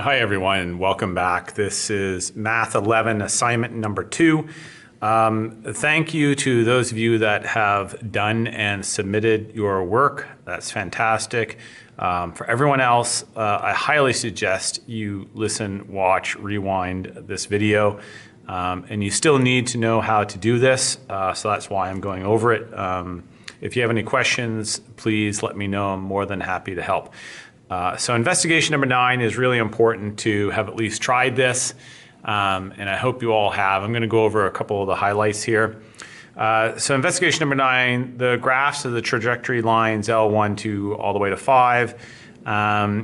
Hi everyone and welcome back. This is Math 11 assignment number 2. Thank you to those of you that have done and submitted your work. That's fantastic. For everyone else, I highly suggest you listen, watch, rewind this video. And you still need to know how to do this, so that's why I'm going over it. If you have any questions, please let me know. I'm more than happy to help. So investigation number 9 is really important to have at least tried this, and I hope you all have. I'm going to go over a couple of the highlights here. So investigation number 9, the graphs of the trajectory lines L1 to all the way to 5.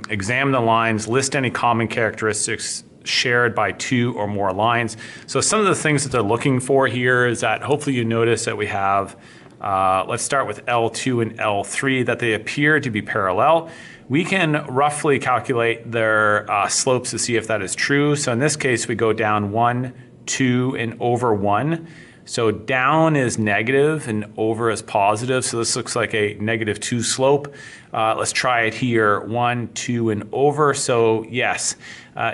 Examine the lines, list any common characteristics shared by 2 or more lines. So some of the things that they're looking for here is that hopefully you notice that we have, let's start with L2 and L3, that they appear to be parallel. We can roughly calculate their slopes to see if that is true. So in this case, we go down 1, 2, and over 1. So down is negative and over is positive. So this looks like a -2 slope. Let's try it here, 1, 2, and over. So yes,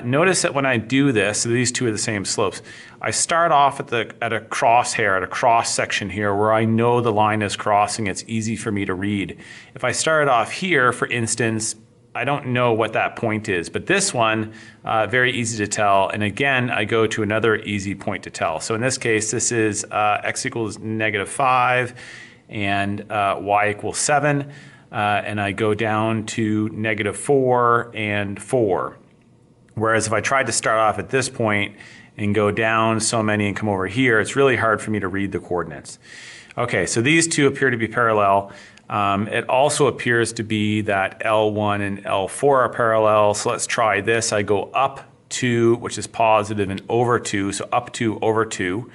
notice that when I do this, so these two are the same slopes. I start off at a crosshair, at a cross section here where I know the line is crossing. It's easy for me to read. If I start off here, for instance, I don't know what that point is, but this one, very easy to tell. And again, I go to another easy point to tell. So in this case, this is x equals -5 and y equals 7. And I go down to -4 and 4. Whereas if I tried to start off at this point and go down so many and come over here, it's really hard for me to read the coordinates. Okay, so these two appear to be parallel. It also appears to be that L1 and L4 are parallel. So let's try this. I go up 2, which is positive, and over 2. So up 2 over 2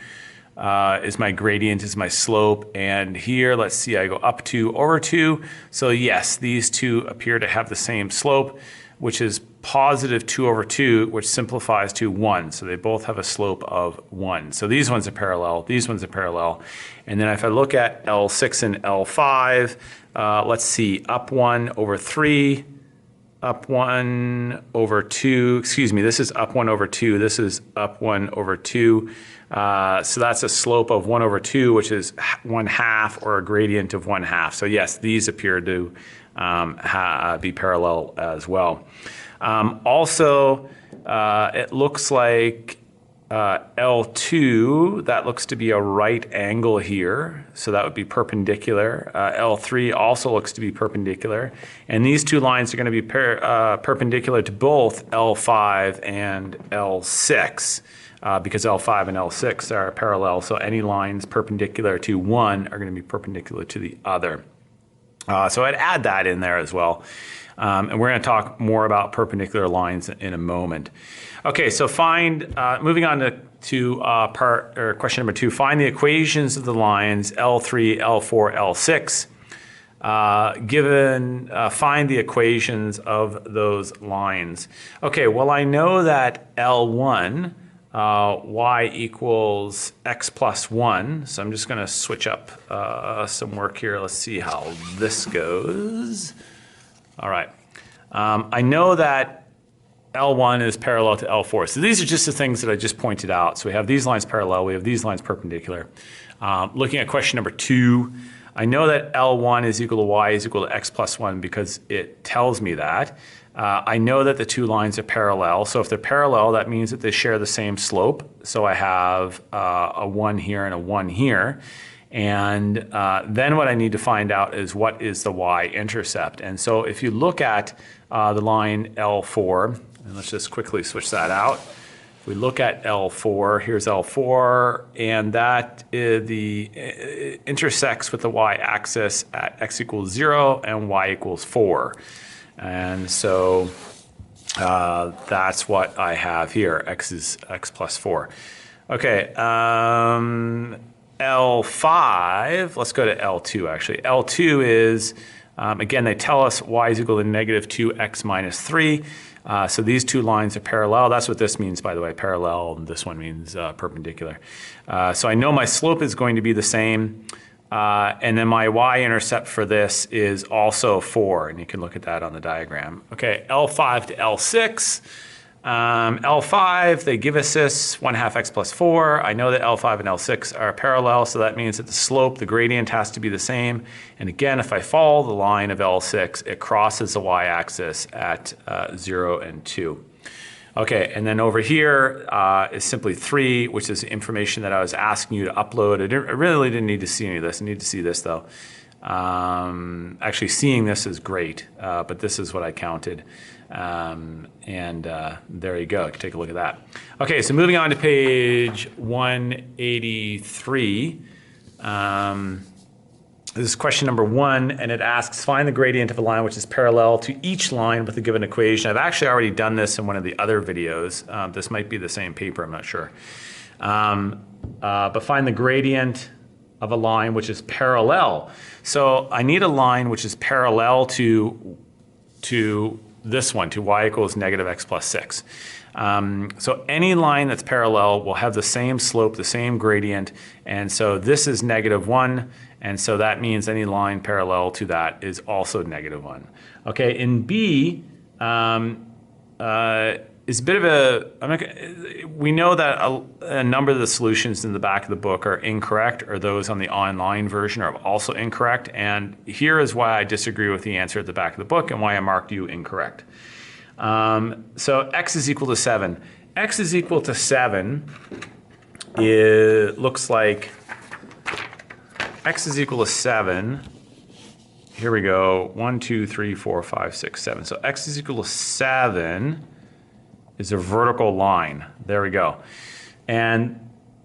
is my gradient, is my slope. And here, let's see, I go up 2 over 2. So yes, these two appear to have the same slope, which is positive 2 over 2, which simplifies to 1. So they both have a slope of 1. So these ones are parallel, these ones are parallel. And then if I look at L6 and L5, let's see, up 1 over 3, up 1 over 2, excuse me, this is up 1 over 2, this is up 1 over 2. So that's a slope of 1 over 2, which is 1/2, or a gradient of 1/2. So yes, these appear to be parallel as well. Also, it looks like L2, that looks to be a right angle here, so that would be perpendicular. L3 also looks to be perpendicular, and these two lines are going to be perpendicular to both L5 and L6. Because L5 and L6 are parallel, so any lines perpendicular to one are going to be perpendicular to the other. So I'd add that in there as well. And we're going to talk more about perpendicular lines in a moment. Okay, so moving on to question number 2, find the equations of the lines L3, L4, L6. Find the equations of those lines. Okay, well I know that L1, y equals x plus 1. So I'm just going to switch up some work here. Let's see how this goes. All right. I know that L1 is parallel to L4. So these are just the things that I just pointed out. So we have these lines parallel. We have these lines perpendicular. Looking at question number 2, I know that L1 is equal to y is equal to x plus 1 because it tells me that. I know that the two lines are parallel. So if they're parallel, that means that they share the same slope. So I have a 1 here and a 1 here. And then what I need to find out is what is the y-intercept. And so if you look at the line L4, and let's just quickly switch that out. If we look at L4, here's L4, and that intersects with the y-axis at x equals 0 and y equals 4. And so that's what I have here. X is x plus 4. Okay, L5, let's go to L2 actually. L2 is, again, they tell us y is equal to -2x minus 3. So these two lines are parallel. That's what this means, by the way, parallel. And this one means perpendicular. So I know my slope is going to be the same. And then my y-intercept for this is also 4, and you can look at that on the diagram. Okay, L5 to L6. L5, they give us this 1/2 x plus 4. I know that L5 and L6 are parallel, so that means that the slope, the gradient has to be the same. And again, if I follow the line of L6, it crosses the y-axis at 0 and 2. Okay, and then over here is simply 3, which is information that I was asking you to upload. I really didn't need to see any of this. I need to see this though. Actually, seeing this is great, but this is what I counted. There you go. Take a look at that. Okay, so moving on to page 183. This is question number 1, and it asks, find the gradient of a line which is parallel to each line with a given equation. I've actually already done this in one of the other videos. This might be the same paper, I'm not sure. But find the gradient of a line which is parallel. So I need a line which is parallel to this one, to y equals negative x plus 6. So any line that's parallel will have the same slope, the same gradient, and so this is -1, and so that means any line parallel to that is also -1. Okay, in B, is a bit of a, we know that a number of the solutions in the back of the book are incorrect, or those on the online version are also incorrect, and here is why I disagree with the answer at the back of the book and why I marked you incorrect. So x is equal to 7. X is equal to 7, it looks like x is equal to 7. Here we go, 1, 2, 3, 4, 5, 6, 7. So x is equal to 7 is a vertical line. There we go. And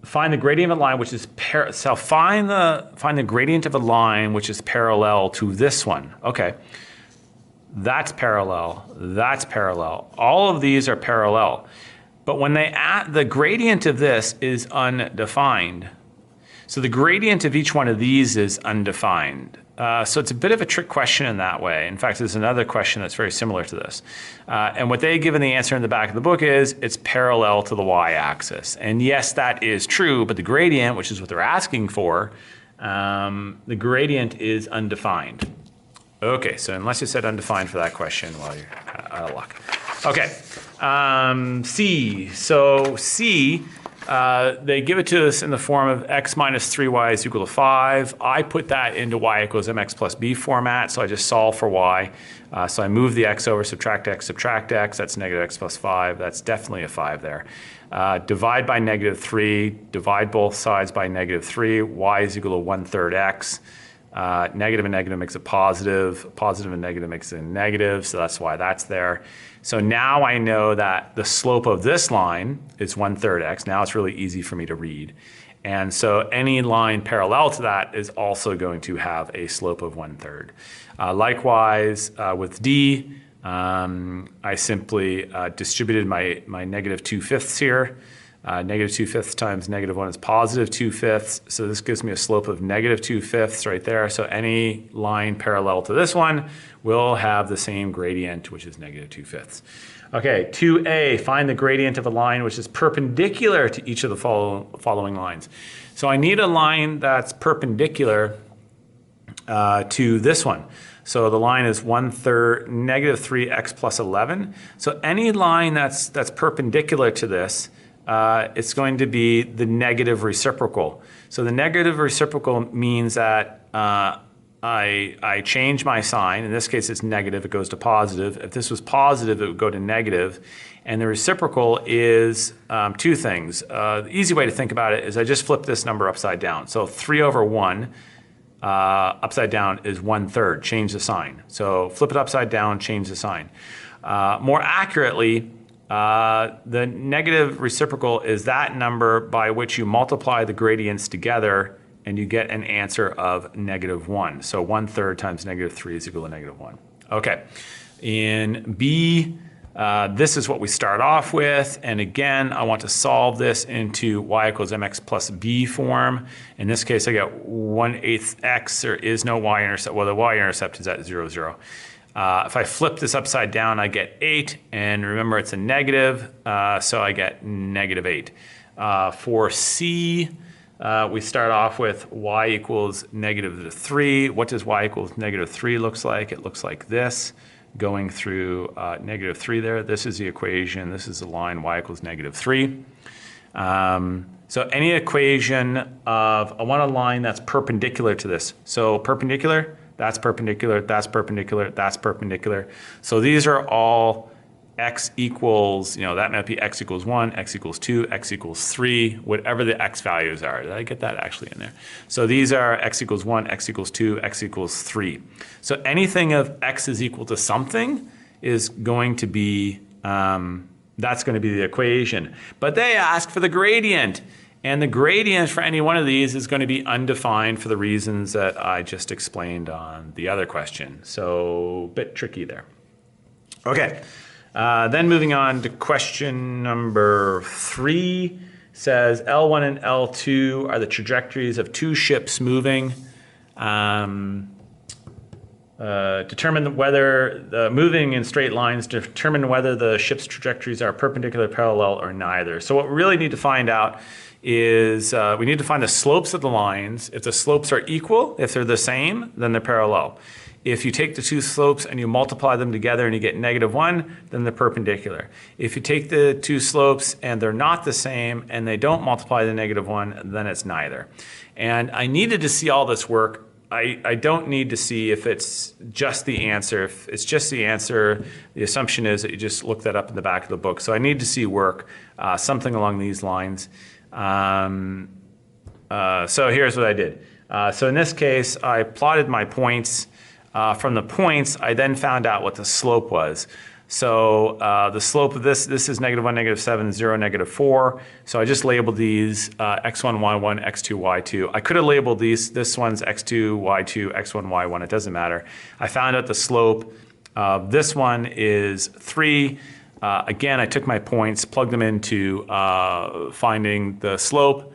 find the gradient of a line which is so find the gradient of a line which is parallel to this one. Okay. That's parallel. That's parallel. All of these are parallel. But when they add, the gradient of this is undefined. So the gradient of each one of these is undefined. So it's a bit of a trick question in that way. In fact, there's another question that's very similar to this. And what they give in the answer in the back of the book is it's parallel to the y-axis. And yes, that is true, but the gradient, which is what they're asking for, the gradient is undefined. Okay, so unless you said undefined for that question, well, you're out of luck. Okay, C. So C, they give it to us in the form of x minus 3y is equal to 5. I put that into y equals mx plus b format, so I just solve for y. So I move the x over, subtract x, that's negative x plus 5. That's definitely a 5 there. Divide by -3, divide both sides by -3. Y is equal to 1/3 x. Negative and negative makes it positive. Positive and negative makes it a negative, so that's why that's there. So now I know that the slope of this line is 1/3 x. Now it's really easy for me to read. And so any line parallel to that is also going to have a slope of 1/3. Likewise, with D, I simply distributed my negative 2/5 here. Negative 2/5 times -1 is positive 2/5. So this gives me a slope of negative 2/5 right there. So any line parallel to this one will have the same gradient, which is negative 2/5. Okay, 2A, find the gradient of a line which is perpendicular to each of the following lines. So I need a line that's perpendicular to this one. So the line is 1/3, negative 3x plus 11. So any line that's perpendicular to this, it's going to be the negative reciprocal. So the negative reciprocal means that I change my sign. In this case, it's negative. It goes to positive. If this was positive, it would go to negative. And the reciprocal is two things. The easy way to think about it is I just flip this number upside down. So 3/1 upside down is 1/3. Change the sign. So flip it upside down, change the sign. More accurately, the negative reciprocal is that number by which you multiply the gradients together and you get an answer of -1. So 1/3 times -3 is equal to -1. Okay, in B, this is what we start off with. And again, I want to solve this into y equals mx plus b form. In this case, I get 1/8 x. There is no y-intercept. Well, the y-intercept is at 0, 0. If I flip this upside down, I get 8, and remember it's a negative, so I get -8. For C, we start off with y equals -3. What does y equals -3 looks like? It looks like this. going through -3 there. This is the equation. This is the line y equals -3. So any equation of, I want a line that's perpendicular to this. So perpendicular, that's perpendicular, that's perpendicular, that's perpendicular. So these are all x equals, that might be x equals 1, x equals 2, x equals 3, whatever the x values are. Did I get that actually in there? So these are x equals 1, x equals 2, x equals 3. So anything of x is equal to something is going to be, that's going to be the equation. But they ask for the gradient. And the gradient for any one of these is going to be undefined for the reasons that I just explained on the other question. So a bit tricky there. Okay. Then moving on to question number 3, says L1 and L2 are the trajectories of two ships moving. Determine whether moving in straight lines, determine whether the ship's trajectories are perpendicular, parallel, or neither. So what we really need to find out is we need to find the slopes of the lines. If the slopes are equal, if they're the same, then they're parallel. If you take the two slopes and you multiply them together and you get -1, then they're perpendicular. If you take the two slopes and they're not the same and they don't multiply the -1, then it's neither. And I needed to see all this work. I don't need to see if it's just the answer. If it's just the answer, the assumption is that you just look that up in the back of the book. So I need to see work, something along these lines. So here's what I did. So in this case, I plotted my points. From the points, I then found out what the slope was. So the slope of this is -1, -7, 0, -4. So I just labeled these x1, y1, x2, y2. I could have labeled this one's x2, y2, x1, y1. It doesn't matter. I found out the slope. This one is 3. Again, I took my points, plugged them into finding the slope,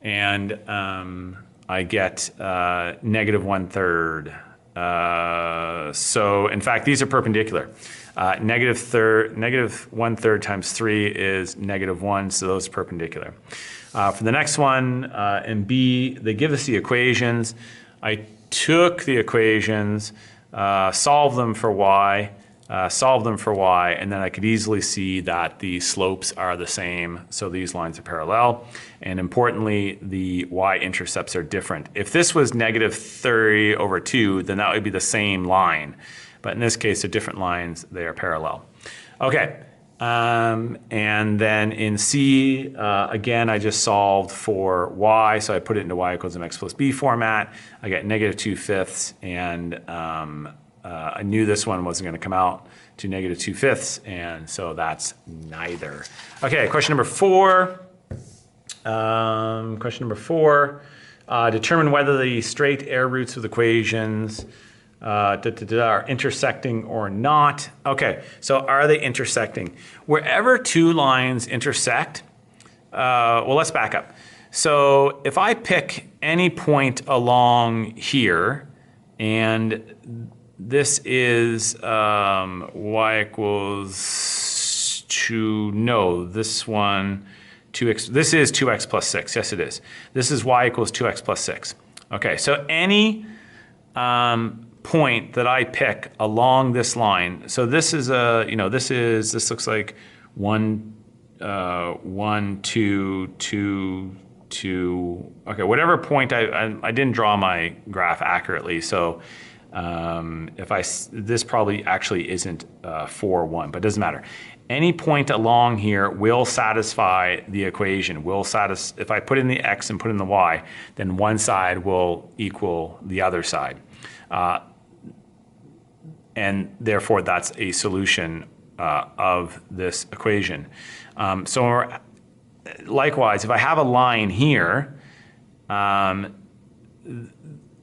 and I get -1/3. So in fact, these are perpendicular. -1/3 times 3 is -1, so those are perpendicular. For the next one, in B, they give us the equations. I took the equations, solved them for y, and then I could easily see that the slopes are the same, so these lines are parallel. And importantly, the y-intercepts are different. If this was -30/2, then that would be the same line. But in this case, they're different lines, they are parallel. Okay, and then in C, again, I just solved for y, so I put it into y equals mx plus b format. I get -2/5, and I knew this one wasn't going to come out to -2/5, and so that's neither. Okay, question number 4. Determine whether the straight air roots of the equations are intersecting or not. Okay, so are they intersecting? Wherever two lines intersect, well, let's back up. So if I pick any point along here, and this is y equals 2, no, this one, 2x, this is 2x plus 6, yes it is. This is y equals 2x plus 6. Okay, so any point that I pick along this line, so this is this looks like 1, 2, 2, 2, okay, whatever point, I didn't draw my graph accurately, so this probably actually isn't 4, 1, but it doesn't matter. Any point along here will satisfy the equation. If I put in the x and put in the y, then one side will equal the other side. And therefore, that's a solution of this equation. So likewise, if I have a line here,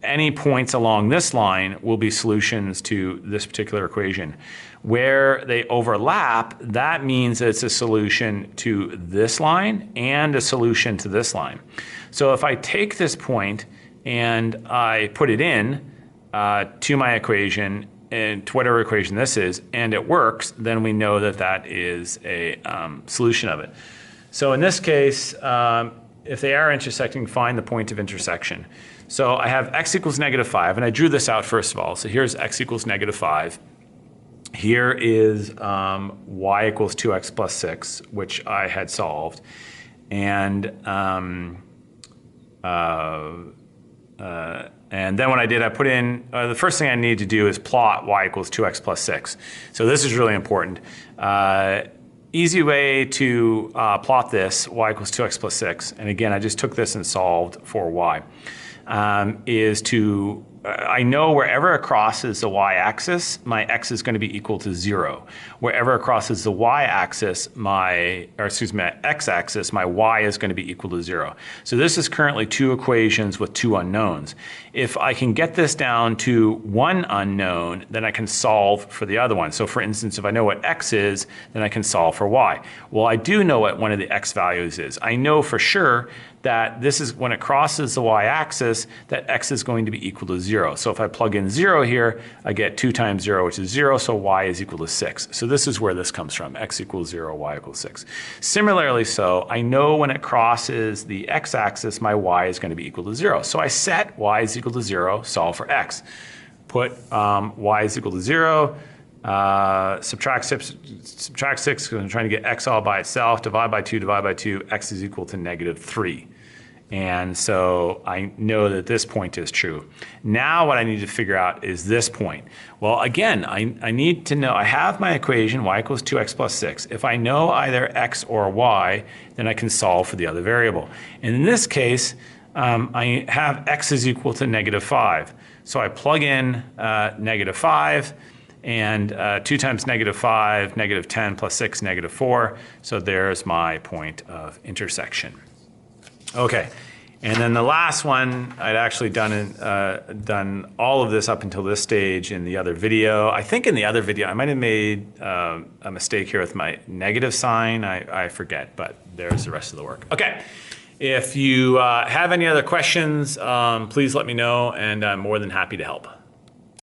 any points along this line will be solutions to this particular equation. Where they overlap, that means it's a solution to this line and a solution to this line. So if I take this point and I put it in to my equation, and to whatever equation this is, and it works, then we know that that is a solution of it. So in this case, if they are intersecting, find the point of intersection. So I have x equals -5, and I drew this out first of all. So here's x equals -5. here is y equals 2x plus 6, which I had solved. And then what I did, I put in, the first thing I need to do is plot y equals 2x plus 6. So this is really important. Easy way to plot this, y equals 2x plus 6, and again, I just took this and solved for y, is to, I know wherever it crosses the y-axis, my x is going to be equal to 0. Wherever it crosses the y-axis, my x-axis, my y is going to be equal to 0. So this is currently two equations with two unknowns. If I can get this down to one unknown, then I can solve for the other one. So for instance, if I know what x is, then I can solve for y. Well, I do know what one of the x values is. I know for sure that this is when it crosses the y-axis, that x is going to be equal to 0. So if I plug in 0 here, I get 2 times 0, which is 0, so y is equal to 6. So this is where this comes from, x equals 0, y equals 6. Similarly so, I know when it crosses the x-axis, my y is going to be equal to 0. So I set y is equal to 0, solve for x. Put y is equal to 0, subtract 6 because I'm trying to get x all by itself, divide by 2, x is equal to negative 3. And so I know that this point is true. Now what I need to figure out is this point. Well, again, I need to know, I have my equation, y equals 2x plus 6. If I know either x or y, then I can solve for the other variable. And in this case, I have x is equal to negative 5. So I plug in negative 5, and 2 times negative 5, negative 10 plus 6, negative 4. So there's my point of intersection. Okay, and then the last one, I'd actually done all of this up until this stage in the other video. I think in the other video, I might have made a mistake here with my negative sign. I forget, but there's the rest of the work. Okay, if you have any other questions, please let me know, and I'm more than happy to help.